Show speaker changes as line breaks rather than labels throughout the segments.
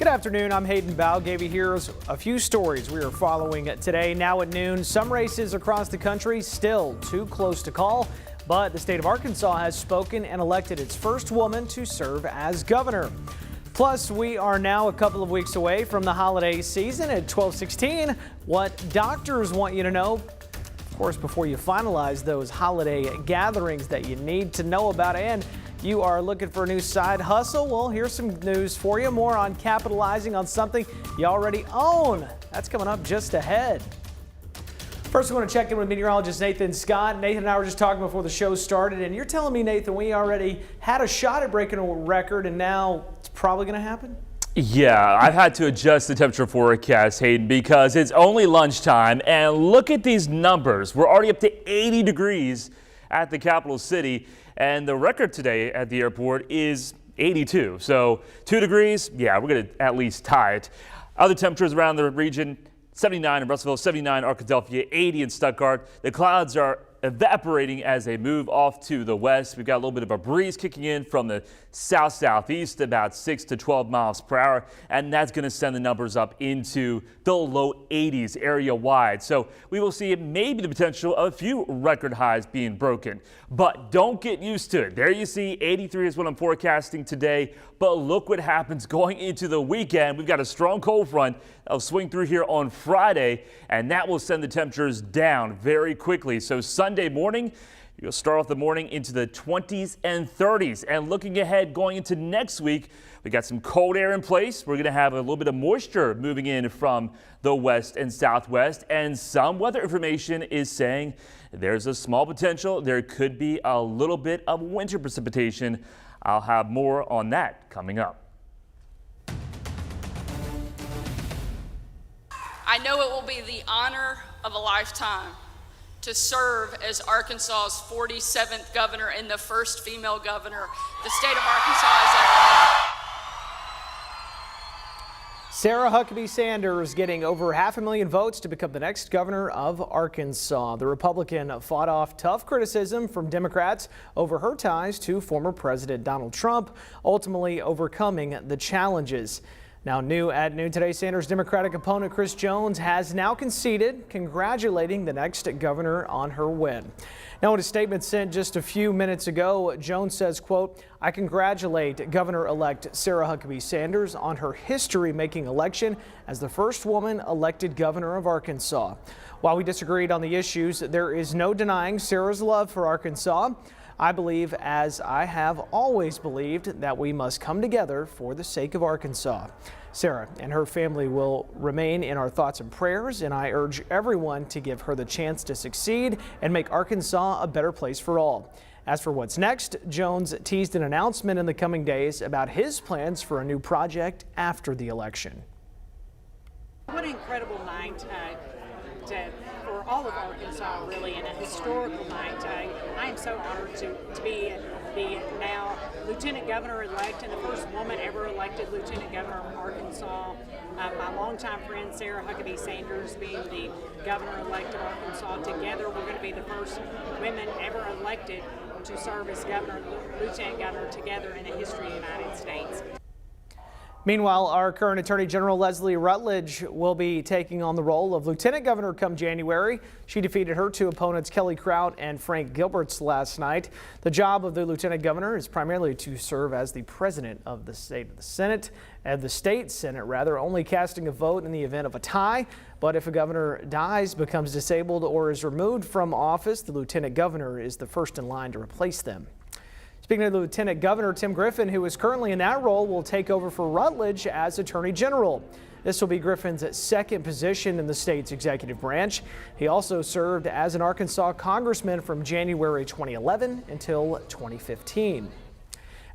Good afternoon, I'm Hayden Balgavy. Here's a few stories we are following today. Now at noon, some races across the country still too close to call, but the state of Arkansas has spoken and elected its first woman to serve as governor. Plus, we are now a couple of weeks away from the holiday season. At 12:16, what doctors want you to know, of course, before you finalize those holiday gatherings that you need to know about. And you are looking for a new side hustle? Well, here's some news for you. More on capitalizing on something you already own. That's coming up just ahead. First, we want to check in with meteorologist Nathan Scott. Nathan and I were just talking before the show started, and you're telling me, Nathan, we already had a shot at breaking a record, and now it's probably going to happen?
Yeah, I've had to adjust the temperature forecast, Hayden, because it's only lunchtime, and look at these numbers. We're already up to 80 degrees at the capital city, and the record today at the airport is 82. So 2 degrees, yeah, we're going to at least tie it. Other temperatures around the region, 79 in Russellville, 79 in Arkadelphia, 80 in Stuttgart. The clouds are evaporating as they move off to the west. We've got a little bit of a breeze kicking in from the south-southeast, about 6 to 12 miles per hour, and that's going to send the numbers up into the low 80s area-wide. So we will see maybe the potential of a few record highs being broken, but don't get used to it. There you see 83 is what I'm forecasting today, but look what happens going into the weekend. We've got a strong cold front that'll swing through here on Friday, and that will send the temperatures down very quickly. So Sunday morning, you'll start off the morning into the 20s and 30s. And looking ahead going into next week, we got some cold air in place. We're going to have a little bit of moisture moving in from the west and southwest. And some weather information is saying there's a small potential. There could be a little bit of winter precipitation. I'll have more on that coming up.
I know it will be the honor of a lifetime to serve as Arkansas's 47th governor and the first female governor the state of Arkansas has ever had.
Sarah Huckabee Sanders getting over 500,000 votes to become the next governor of Arkansas. The Republican fought off tough criticism from Democrats over her ties to former President Donald Trump, ultimately overcoming the challenges. Now new at noon today, Sanders' Democratic opponent Chris Jones has now conceded, congratulating the next governor on her win. Now in a statement sent just a few minutes ago, Jones says, quote, "I congratulate Governor-elect Sarah Huckabee Sanders on her history-making election as the first woman elected governor of Arkansas. While we disagreed on the issues, there is no denying Sarah's love for Arkansas. I believe, as I have always believed, that we must come together for the sake of Arkansas. Sarah and her family will remain in our thoughts and prayers, and I urge everyone to give her the chance to succeed and make Arkansas a better place for all." As for what's next, Jones teased an announcement in the coming days about his plans for a new project after the election.
What an incredible night for all of Arkansas, really, and a historical night. I am so honored to be the now Lieutenant Governor-elect and the first woman ever elected Lieutenant Governor of Arkansas. My longtime friend Sarah Huckabee Sanders being the Governor-elect of Arkansas. Together, we're going to be the first women ever elected to serve as Governor, Lieutenant Governor together in the history of the United States.
Meanwhile, our current Attorney General Leslie Rutledge will be taking on the role of Lieutenant Governor come January. She defeated her two opponents, Kelly Kraut and Frank Gilberts, last night. The job of the Lieutenant Governor is primarily to serve as the President of the State Senate, only casting a vote in the event of a tie. But if a governor dies, becomes disabled, or is removed from office, the Lieutenant Governor is the first in line to replace them. Speaking of Lieutenant Governor, Tim Griffin, who is currently in that role, will take over for Rutledge as Attorney General. This will be Griffin's second position in the state's executive branch. He also served as an Arkansas congressman from January 2011 until 2015.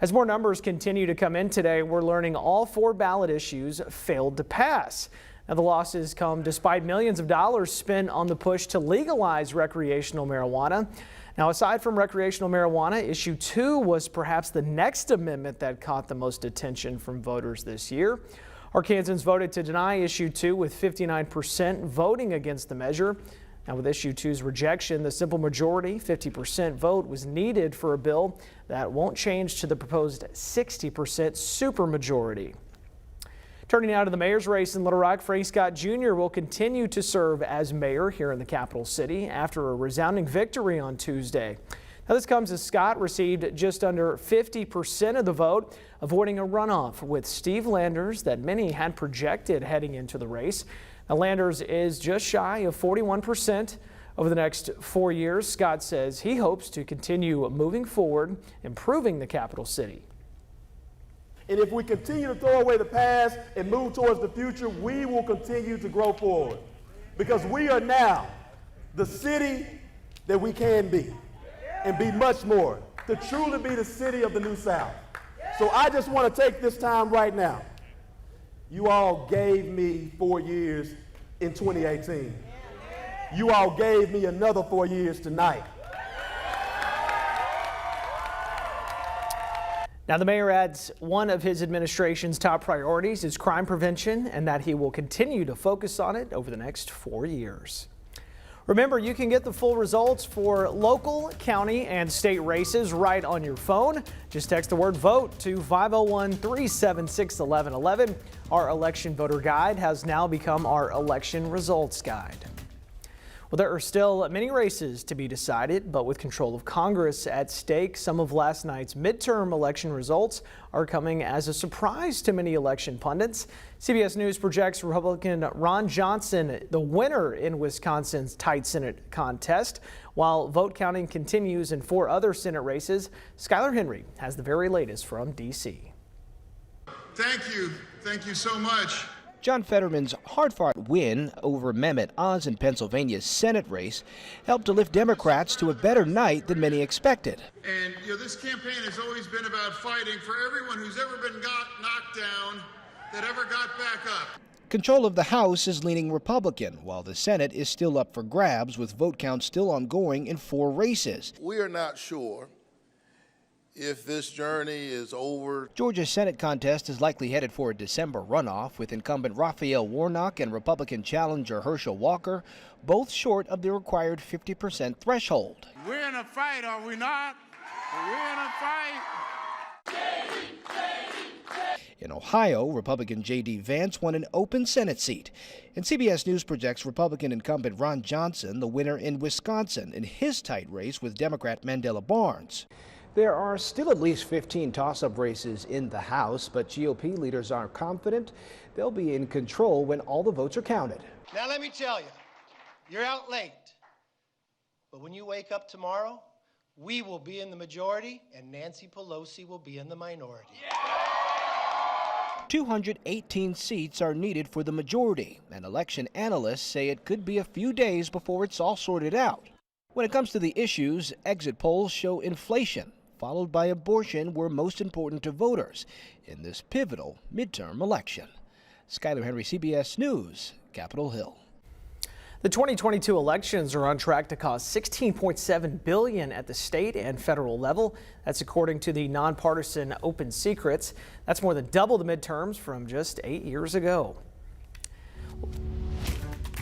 As more numbers continue to come in today, we're learning all 4 ballot issues failed to pass. Now, the losses come despite millions of dollars spent on the push to legalize recreational marijuana. Now, aside from recreational marijuana, issue 2 was perhaps the next amendment that caught the most attention from voters this year. Arkansans voted to deny issue 2 with 59% voting against the measure. Now, with issue 2's rejection, the simple majority, 50% vote, was needed for a bill that won't change to the proposed 60% supermajority. Turning now to the mayor's race in Little Rock, Frank Scott Jr. will continue to serve as mayor here in the capital city after a resounding victory on Tuesday. Now this comes as Scott received just under 50% of the vote, avoiding a runoff with Steve Landers that many had projected heading into the race. Now Landers is just shy of 41%. Over the next 4 years, Scott says he hopes to continue moving forward, improving the capital city.
And if we continue to throw away the past and move towards the future, we will continue to grow forward. Because we are now the city that we can be and be much more, to truly be the city of the New South. So I just want to take this time right now. You all gave me 4 years in 2018. You all gave me another 4 years tonight.
Now, the mayor adds one of his administration's top priorities is crime prevention and that he will continue to focus on it over the next 4 years. Remember, you can get the full results for local, county, and state races right on your phone. Just text the word VOTE to 501-376-1111. Our election voter guide has now become our election results guide. Well, there are still many races to be decided, but with control of Congress at stake, some of last night's midterm election results are coming as a surprise to many election pundits. CBS News projects Republican Ron Johnson the winner in Wisconsin's tight Senate contest. While vote counting continues in 4 other Senate races, Skylar Henry has the very latest from D.C.
Thank you so much.
John Fetterman's hard-fought win over Mehmet Oz in Pennsylvania's Senate race helped to lift Democrats to a better night than many expected.
And this campaign has always been about fighting for everyone who's ever been knocked down that ever got back up.
Control of the House is leaning Republican, while the Senate is still up for grabs with vote counts still ongoing in 4 races.
We are not sure if this journey is over.
Georgia's Senate contest is likely headed for a December runoff, with incumbent Raphael Warnock and Republican challenger Herschel Walker both short of the required 50% threshold.
We're in a fight, are we not? We're in a fight.
In Ohio, Republican J.D. Vance won an open Senate seat. And CBS News projects Republican incumbent Ron Johnson the winner in Wisconsin in his tight race with Democrat Mandela Barnes.
There are still at least 15 toss-up races in the House, but GOP leaders are confident they'll be in control when all the votes are counted.
Now let me tell you, you're out late, but when you wake up tomorrow, we will be in the majority and Nancy Pelosi will be in the minority.
218 seats are needed for the majority, and election analysts say it could be a few days before it's all sorted out. When it comes to the issues, exit polls show inflation, followed by abortion, were most important to voters in this pivotal midterm election. Skylar Henry, CBS News, Capitol Hill.
The 2022 elections are on track to cost $16.7 billion at the state and federal level. That's according to the nonpartisan Open Secrets. That's more than double the midterms from just 8 years ago.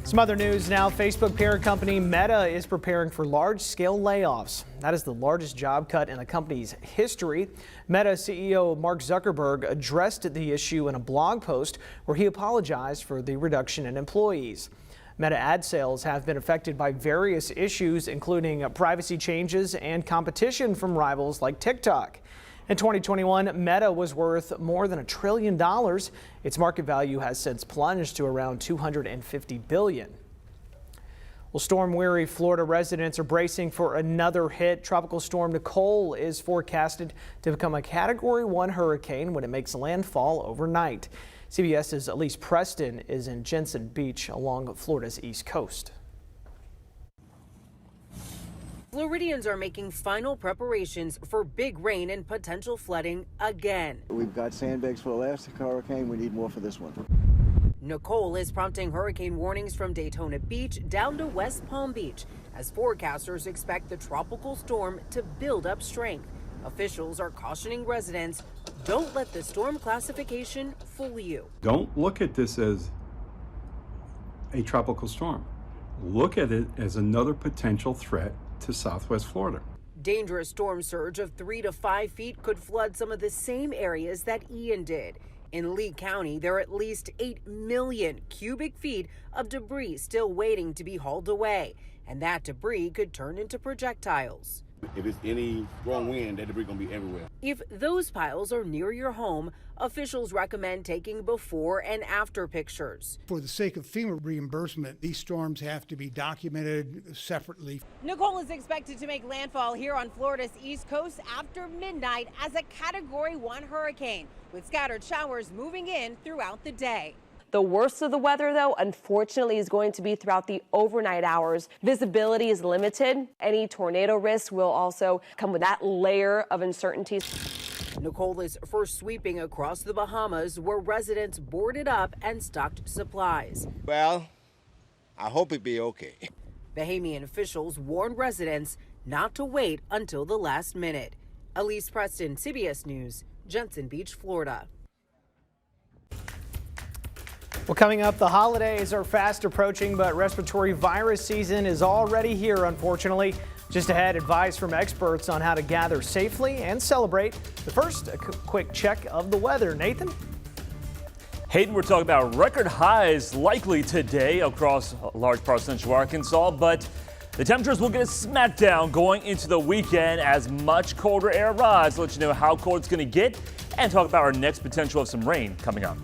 Some other news now. Facebook parent company Meta is preparing for large-scale layoffs. That is the largest job cut in the company's history. Meta CEO Mark Zuckerberg addressed the issue in a blog post where he apologized for the reduction in employees. Meta ad sales have been affected by various issues, including privacy changes and competition from rivals like TikTok. In 2021, Meta was worth more than $1 trillion. Its market value has since plunged to around $250 billion. Well, storm-weary Florida residents are bracing for another hit. Tropical storm Nicole is forecasted to become a Category 1 hurricane when it makes landfall overnight. CBS's Elise Preston is in Jensen Beach along Florida's east coast.
Floridians are making final preparations for big rain and potential flooding again.
We've got sandbags for the last hurricane. We need more for this one.
Nicole is prompting hurricane warnings from Daytona Beach down to West Palm Beach as forecasters expect the tropical storm to build up strength. Officials are cautioning residents, don't let the storm classification fool you.
Don't look at this as a tropical storm. Look at it as another potential threat to Southwest Florida.
Dangerous storm surge of 3 to 5 feet could flood some of the same areas that Ian did. In Lee County, there are at least 8 million cubic feet of debris still waiting to be hauled away, and that debris could turn into projectiles.
If it's any strong wind, that debris gonna be everywhere.
If those piles are near your home, officials recommend taking before and after pictures.
For the sake of FEMA reimbursement, these storms have to be documented separately.
Nicole is expected to make landfall here on Florida's East Coast after midnight as a Category 1 hurricane, with scattered showers moving in throughout the day.
The worst of the weather, though, unfortunately, is going to be throughout the overnight hours. Visibility is limited. Any tornado risk will also come with that layer of uncertainty.
Nicole is first sweeping across the Bahamas, where residents boarded up and stocked supplies.
Well, I hope it be okay.
Bahamian officials warned residents not to wait until the last minute. Elise Preston, CBS News, Jensen Beach, Florida.
Well, coming up, the holidays are fast approaching, but respiratory virus season is already here, unfortunately. Just ahead, advice from experts on how to gather safely and celebrate. But first, a quick check of the weather. Nathan?
Hayden, we're talking about record highs likely today across large parts of central Arkansas, but the temperatures will get a smackdown going into the weekend as much colder air arrives. We'll let you know how cold it's going to get and talk about our next potential of some rain coming up.